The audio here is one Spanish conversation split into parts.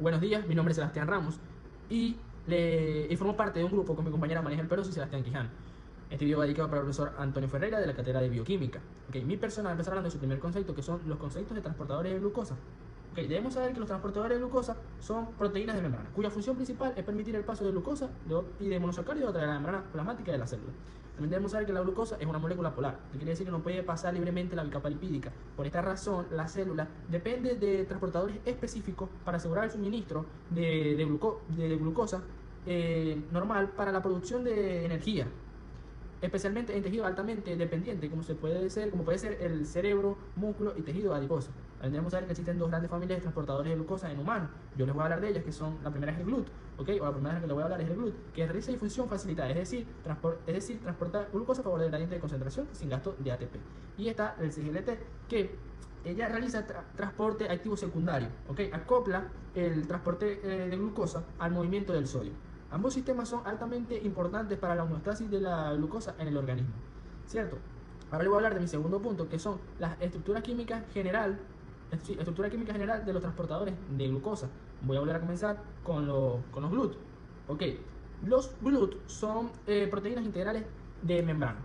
Buenos días, mi nombre es Sebastián Ramos y formo parte de un grupo con mi compañera María Peroso y Sebastián Quijano. Este video va dedicado para el profesor Antonio Ferreira de la cátedra de Bioquímica. Mi persona va a empezar hablando de su primer concepto, que son los conceptos de transportadores de glucosa. Debemos saber que los transportadores de glucosa son proteínas de membrana, cuya función principal es permitir el paso de glucosa y de monosacáridos a través de la membrana plasmática de la célula. También debemos saber que la glucosa es una molécula polar, que quiere decir que no puede pasar libremente la bicapa lipídica. Por esta razón, la célula depende de transportadores específicos para asegurar el suministro de glucosa normal para la producción de energía, especialmente en tejido altamente dependiente, como puede ser el cerebro, músculo y tejido adiposo. También debemos saber que existen dos grandes familias de transportadores de glucosa en humanos. Yo les voy a hablar de ellas, que son, la primera es el GLUT, o la primera que les voy a hablar es el GLUT, que realiza difusión facilitada, es decir, transportar glucosa a favor del gradiente de concentración sin gasto de ATP. Y está el CGLT, que ella realiza transporte activo secundario, acopla el transporte de glucosa al movimiento del sodio. Ambos sistemas son altamente importantes para la homeostasis de la glucosa en el organismo, ¿cierto? Ahora les voy a hablar de mi segundo punto, que son las estructuras químicas general de los transportadores de glucosa. Voy a volver a comenzar con los GLUT. Los GLUT son proteínas integrales de membrana.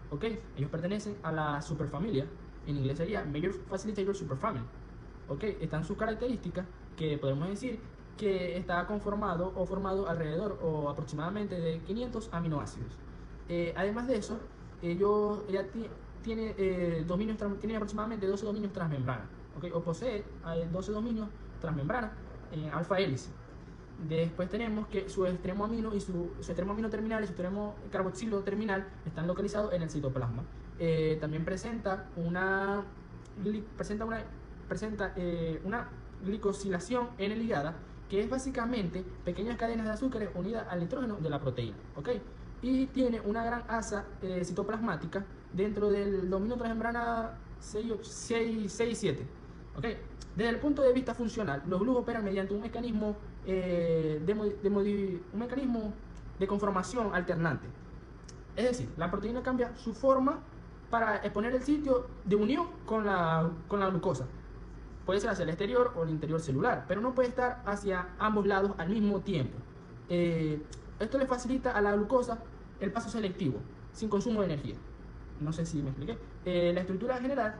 Ellos pertenecen a la superfamilia, en inglés sería Major Facilitator Superfamily. Están sus características, que podemos decir que está formado alrededor o aproximadamente de 500 aminoácidos. Además de eso, ella tiene aproximadamente 12 dominios transmembrana, o posee 12 dominios transmembrana en alfa hélice. Después tenemos que su extremo amino y su extremo amino terminal y su extremo carboxilo terminal están localizados en el citoplasma. También presenta una glicosilación N-ligada, que es básicamente pequeñas cadenas de azúcares unidas al nitrógeno de la proteína. Y tiene una gran asa citoplasmática dentro del dominio transmembrana 6 y 7. Desde el punto de vista funcional, los GLUT operan mediante un mecanismo de conformación alternante. Es decir, la proteína cambia su forma para exponer el sitio de unión con la glucosa. Puede ser hacia el exterior o el interior celular, pero no puede estar hacia ambos lados al mismo tiempo. Esto le facilita a la glucosa el paso selectivo, sin consumo de energía. No sé si me expliqué. La estructura general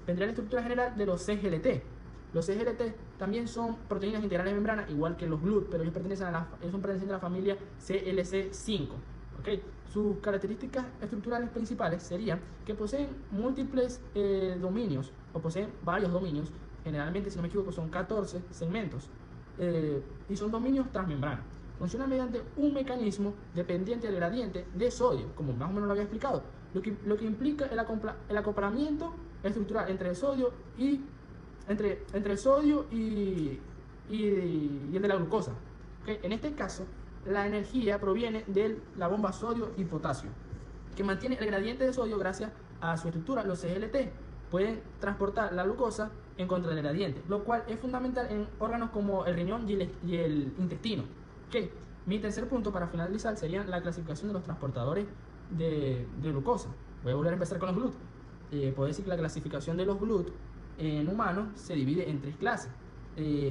vendría la estructura general de los CGLT. Los CGLT también son proteínas integrales de membrana, igual que los GLUT, pero ellos pertenecen a la familia CLC5. Sus características estructurales principales serían que poseen múltiples dominios, o poseen varios dominios. Generalmente, si no me equivoco, son 14 segmentos, y son dominios transmembrana. Funciona mediante un mecanismo dependiente del gradiente de sodio, como más o menos lo había explicado, lo que implica el acoplamiento estructural entre el sodio y el de la glucosa. En este caso, la energía proviene de la bomba sodio y potasio, que mantiene el gradiente de sodio gracias a su estructura. Los CGLT pueden transportar la glucosa en contra del gradiente, lo cual es fundamental en órganos como el riñón y el intestino. Mi tercer punto para finalizar sería la clasificación de los transportadores de glucosa. Voy a volver a empezar con los GLUT. Puedo decir que la clasificación de los GLUT en humanos se divide en tres clases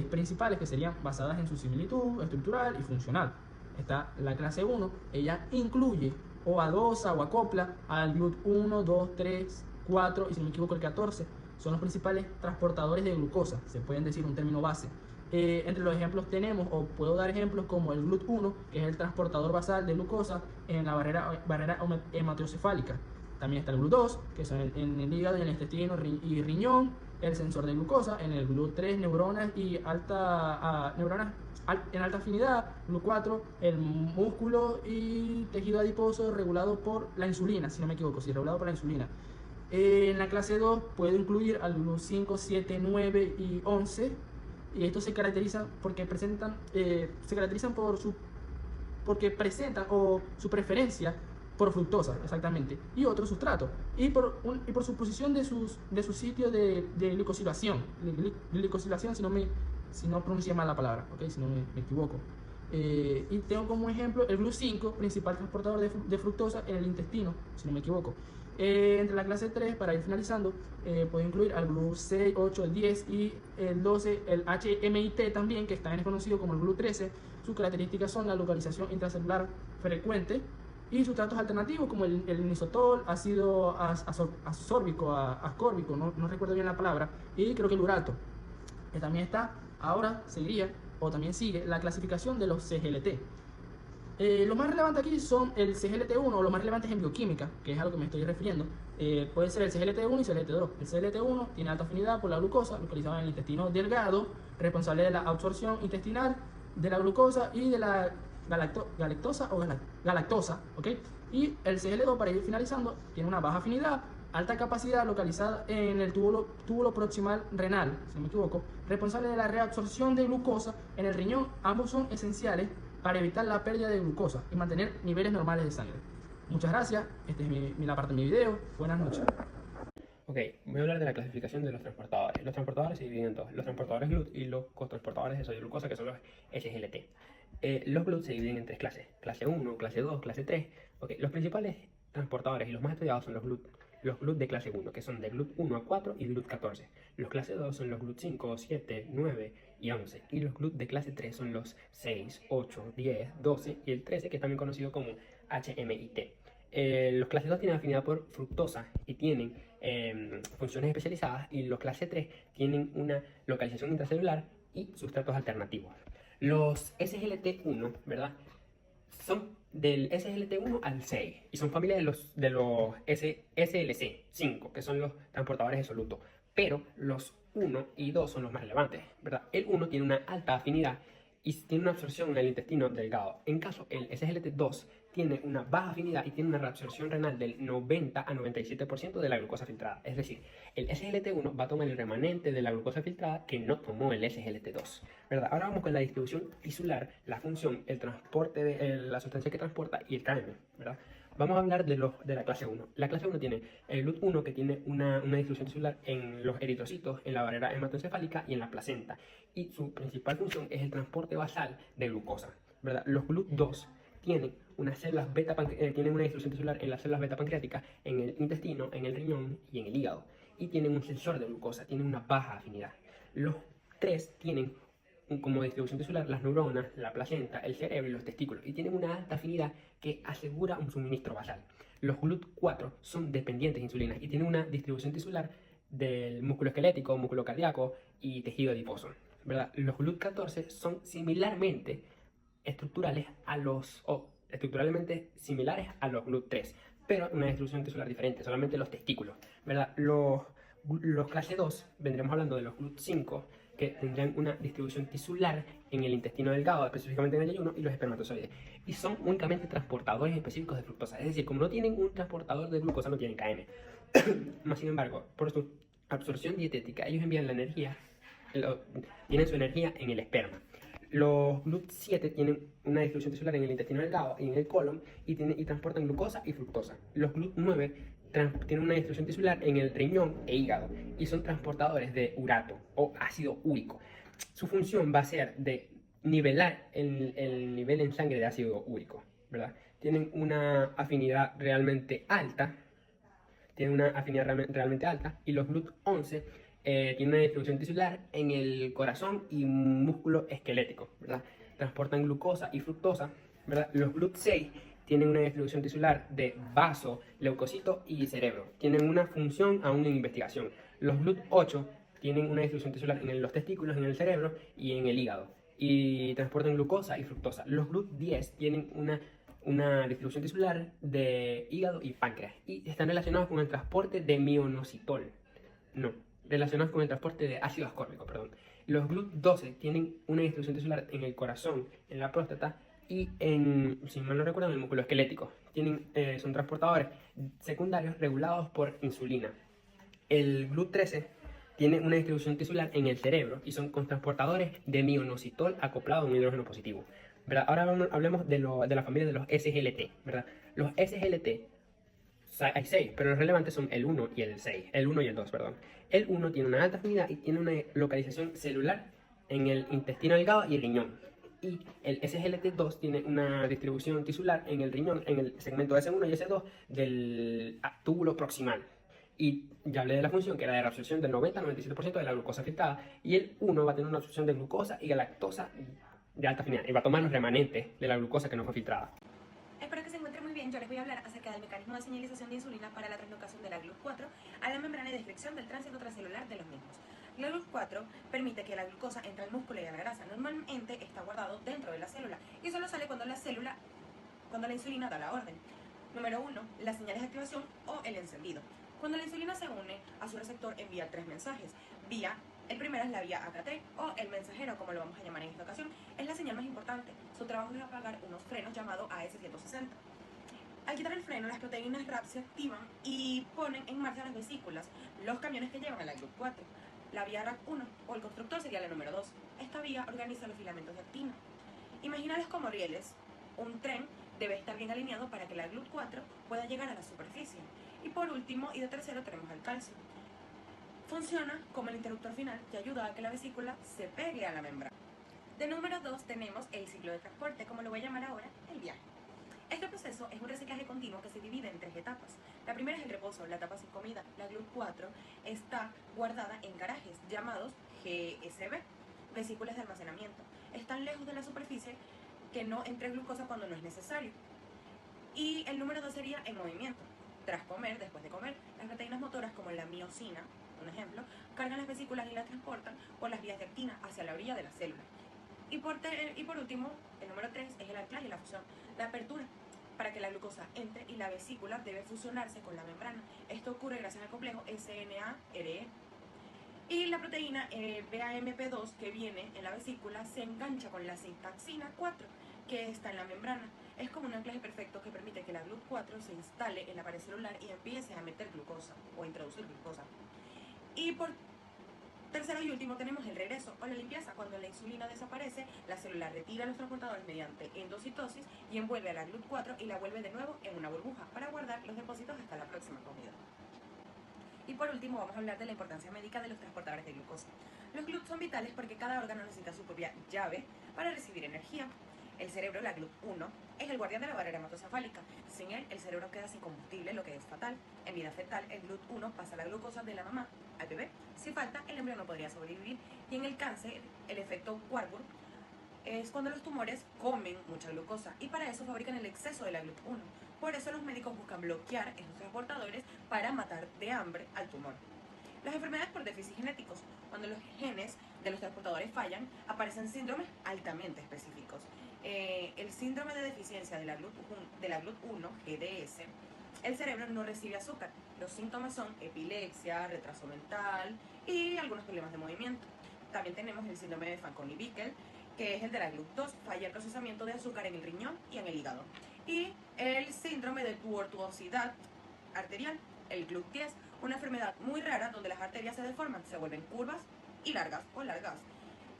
principales, que serían basadas en su similitud estructural y funcional. Está la clase 1, ella incluye o adosa o acopla al GLUT 1, 2, 3, 4 y si no me equivoco el 14. Son los principales transportadores de glucosa, se pueden decir un término base. Entre los ejemplos tenemos, o puedo dar ejemplos como el GLUT 1, que es el transportador basal de glucosa en la barrera hematocefálica. También está el GLUT 2, que son en el hígado, en el intestino y riñón, el sensor de glucosa. En el GLUT 3, neuronas en alta afinidad. GLUT 4, el músculo y tejido adiposo regulado por la insulina, si no me equivoco, regulado por la insulina. En la clase 2 puedo incluir al GLUT 5, 7, 9 y 11. Y estos se caracterizan porque presentan su preferencia por fructosa, exactamente, y otro sustrato, y por su posición de su sitio de glicosilación, si no pronuncié mal la palabra, si no me equivoco. Y tengo como ejemplo el GLUT 5, principal transportador de fructosa en el intestino, si no me equivoco. Entre la clase 3, para ir finalizando, puedo incluir al GLUT 6, 8, el 10 y el 12, el HMIT también, que también es conocido como el GLUT 13. Sus características son la localización intracelular frecuente y sustratos alternativos como el inositol, ácido ascórbico, no recuerdo bien la palabra, y creo que el urato, que también está. Ahora seguiría, o también sigue, la clasificación de los CGLT. Lo más relevante aquí son el CGLT1, o lo más relevante es en bioquímica, que es a lo que me estoy refiriendo. Puede ser el CGLT1 y CGLT2. El CGLT1 tiene alta afinidad por la glucosa, localizada en el intestino delgado, responsable de la absorción intestinal de la glucosa y de la galactosa, ¿ok? Y el CGL2, para ir finalizando, tiene una baja afinidad, alta capacidad, localizada en el túbulo proximal renal, si no me equivoco, responsable de la reabsorción de glucosa en el riñón. Ambos son esenciales para evitar la pérdida de glucosa y mantener niveles normales de sangre. Muchas gracias, esta es la parte de mi video. Buenas noches. Ok, voy a hablar de la clasificación de los transportadores. Los transportadores se dividen en dos: los transportadores GLUT y los cotransportadores de sodio y glucosa, que son los SGLT. Los GLUT se dividen en tres clases: clase 1, clase 2, clase 3. Okay, los principales transportadores y los más estudiados son los GLUT de clase 1, que son de GLUT 1 a 4 y GLUT 14. Los clase 2 son los GLUT 5, 7, 9 y 11. Y los GLUT de clase 3 son los 6, 8, 10, 12 y el 13, que es también conocido como HMIT. Los clase 2 tienen afinidad por fructosa y tienen funciones especializadas, y los clase 3 tienen una localización intracelular y sustratos alternativos. Los SGLT1, ¿verdad?, son del SGLT1 al 6 y son familia de los SLC5, que son los transportadores de soluto, pero los 1 y 2 son los más relevantes, ¿verdad? El 1 tiene una alta afinidad y tiene una absorción en el intestino delgado. En caso, el SGLT2 tiene una baja afinidad y tiene una reabsorción renal del 90 a 97% de la glucosa filtrada. Es decir, el SGLT1 va a tomar el remanente de la glucosa filtrada que no tomó el SGLT2, ¿verdad? Ahora vamos con la distribución tisular, la función, el transporte de la sustancia que transporta y el KM, ¿verdad? Vamos a hablar de la clase 1. La clase 1 tiene el GLUT 1, que tiene una distribución tisular en los eritrocitos, en la barrera hematoencefálica y en la placenta. Y su principal función es el transporte basal de glucosa, ¿verdad? Los GLUT 2 tienen tienen una distribución tisular en las células beta pancreáticas, en el intestino, en el riñón y en el hígado. Y tienen un sensor de glucosa, tienen una baja afinidad. Los 3 tienen como distribución tisular las neuronas, la placenta, el cerebro y los testículos, y tienen una alta afinidad que asegura un suministro basal. Los GLUT 4 son dependientes de insulina y tienen una distribución tisular del músculo esquelético, músculo cardíaco y tejido adiposo, ¿verdad? Los GLUT 14 son similarmente estructuralmente similares a los GLUT 3, pero una distribución tisular diferente, solamente los testículos, ¿verdad? Los clase 2, vendremos hablando de los GLUT 5, que tendrán una distribución tisular en el intestino delgado, específicamente en el yeyuno y los espermatozoides, y son únicamente transportadores específicos de fructosa. Es decir, como no tienen un transportador de glucosa, no tienen KM. Más sin embargo, por su absorción dietética, ellos envían la energía, tienen su energía en el esperma. Los GLUT 7 tienen una distribución tisular en el intestino delgado y en el colon, y transportan glucosa y fructosa. Los GLUT 9 tienen una distribución tisular en el riñón e hígado y son transportadores de urato o ácido úrico. Su función va a ser de nivelar el nivel en sangre de ácido úrico, ¿verdad? Tienen una afinidad realmente alta, y los GLUT 11 tienen una distribución tisular en el corazón y músculo esquelético, ¿verdad? Transportan glucosa y fructosa, ¿verdad? Los GLUT 6 tienen una distribución tisular de vaso, leucocito y cerebro. Tienen una función aún en investigación. Los GLUT 8 tienen una distribución tisular en los testículos, en el cerebro y en el hígado, y transportan glucosa y fructosa. Los GLUT 10 tienen una distribución tisular de hígado y páncreas, y están relacionados con el transporte de relacionados con el transporte de ácido ascórbico, perdón. Los GLUT 12 tienen una distribución tisular en el corazón, en la próstata y si mal no recuerdo, en el músculo esquelético. Son transportadores secundarios regulados por insulina. El GLUT 13 tiene una distribución tisular en el cerebro y son transportadores de mioinositol acoplado a un hidrógeno positivo, ¿verdad? Ahora hablemos de la familia de los SGLT, ¿verdad? Los SGLT hay 6, pero los relevantes son el 1 y el 6, el 1 y el 2, perdón. El 1 tiene una alta afinidad y tiene una localización celular en el intestino delgado y el riñón. Y el SGLT2 tiene una distribución tisular en el riñón, en el segmento S1 y S2 del túbulo proximal. Y ya hablé de la función, que era de reabsorción del 90-97% de la glucosa filtrada. Y el 1 va a tener una absorción de glucosa y galactosa de alta afinidad. Y va a tomar los remanentes de la glucosa que no fue filtrada. Espero que se encuentren muy bien. Yo les voy a hablar acerca del mecanismo de señalización de insulina para la translocación de la GLUT4 a la membrana y descripción del tránsito transcelular de los mismos. La GLUT4 permite que la glucosa entre al músculo y a la grasa. Normalmente está guardado dentro de la célula y solo sale cuando la insulina da la orden. Número 1. Las señales de activación o el encendido. Cuando la insulina se une a su receptor envía 3 mensajes. El primero es la vía AKT o el mensajero, como lo vamos a llamar en esta ocasión. Es la señal más importante. Su trabajo es apagar unos frenos llamados AS160. Al quitar el freno, las proteínas RAP se activan y ponen en marcha las vesículas, los camiones que llevan a la GLUT4. La vía RAP1 o el constructor sería la número 2. Esta vía organiza los filamentos de actina. Imaginalos como rieles. Un tren debe estar bien alineado para que la GLUT4 pueda llegar a la superficie. Y por último y de tercero tenemos al calcio. Funciona como el interruptor final que ayuda a que la vesícula se pegue a la membrana. De número 2 tenemos el ciclo de transporte, como lo voy a llamar ahora, el viaje. Este proceso es un reciclaje continuo que se divide en 3 etapas. La primera es el reposo, la etapa sin comida. La GLUT4 está guardada en garajes llamados GSB, vesículas de almacenamiento. Están lejos de la superficie que no entre glucosa cuando no es necesario. Y el número 2 sería el movimiento. Tras comer, después de comer, las proteínas motoras como la miosina, un ejemplo, cargan las vesículas y las transportan por las vías de actina hacia la orilla de la célula. Y por último, el número 3 es el anclaje y la fusión, la apertura. Para que la glucosa entre y la vesícula debe fusionarse con la membrana. Esto ocurre gracias al complejo SNA-RE. Y la proteína BAMP2 que viene en la vesícula se engancha con la sintaxina 4 que está en la membrana. Es como un anclaje perfecto que permite que la GLUT4 se instale en la pared celular y empiece a meter glucosa o a introducir glucosa. Y por tercero y último tenemos el regreso o la limpieza. Cuando la insulina desaparece, la célula retira los transportadores mediante endocitosis y envuelve a la GLUT4 y la vuelve de nuevo en una burbuja para guardar los depósitos hasta la próxima comida. Y por último vamos a hablar de la importancia médica de los transportadores de glucosa. Los GLUT son vitales porque cada órgano necesita su propia llave para recibir energía. El cerebro, la GLUT1, es el guardián de la barrera hematocefálica. Sin él, el cerebro queda sin combustible, lo que es fatal. En vida fetal, el GLUT1 pasa la glucosa de la mamá al bebé. Si falta, el embrión no podría sobrevivir. Y en el cáncer, el efecto Warburg es cuando los tumores comen mucha glucosa y para eso fabrican el exceso de la GLUT1. Por eso los médicos buscan bloquear esos transportadores para matar de hambre al tumor. Las enfermedades por déficit genéticos. Cuando los genes de los transportadores fallan, aparecen síndromes altamente específicos. El síndrome de deficiencia de la GLUT1, GDS, el cerebro no recibe azúcar. Los síntomas son epilepsia, retraso mental y algunos problemas de movimiento. También tenemos el síndrome de Fanconi-Bickel, que es el de la GLUT2, falla el procesamiento de azúcar en el riñón y en el hígado. Y el síndrome de tortuosidad arterial, el GLUT10, una enfermedad muy rara donde las arterias se deforman, se vuelven curvas y largas o largas.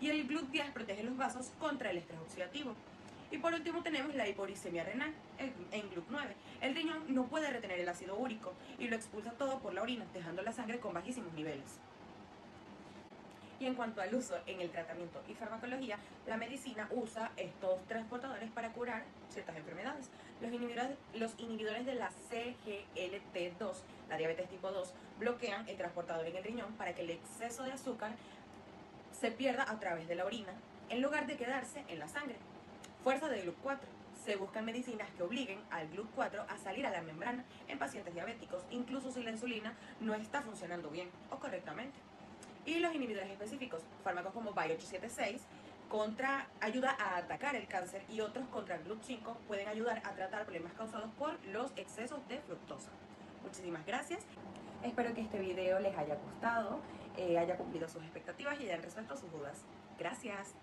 Y el GLUT10 protege los vasos contra el estrés oxidativo. Y por último tenemos la hiporicemia renal, en GLUT9. El riñón no puede retener el ácido úrico y lo expulsa todo por la orina, dejando la sangre con bajísimos niveles. Y en cuanto al uso en el tratamiento y farmacología, la medicina usa estos transportadores para curar ciertas enfermedades. Los inhibidores de la CGLT2, la diabetes tipo 2, bloquean el transportador en el riñón para que el exceso de azúcar se pierda a través de la orina, en lugar de quedarse en la sangre. Fuerza de GLUT4. Se buscan medicinas que obliguen al GLUT4 a salir a la membrana en pacientes diabéticos, incluso si la insulina no está funcionando bien o correctamente. Y los inhibidores específicos, fármacos como Bi-876, ayuda a atacar el cáncer y otros contra el GLUT5 pueden ayudar a tratar problemas causados por los excesos de fructosa. Muchísimas gracias. Espero que este video les haya gustado, haya cumplido sus expectativas y hayan resuelto sus dudas. Gracias.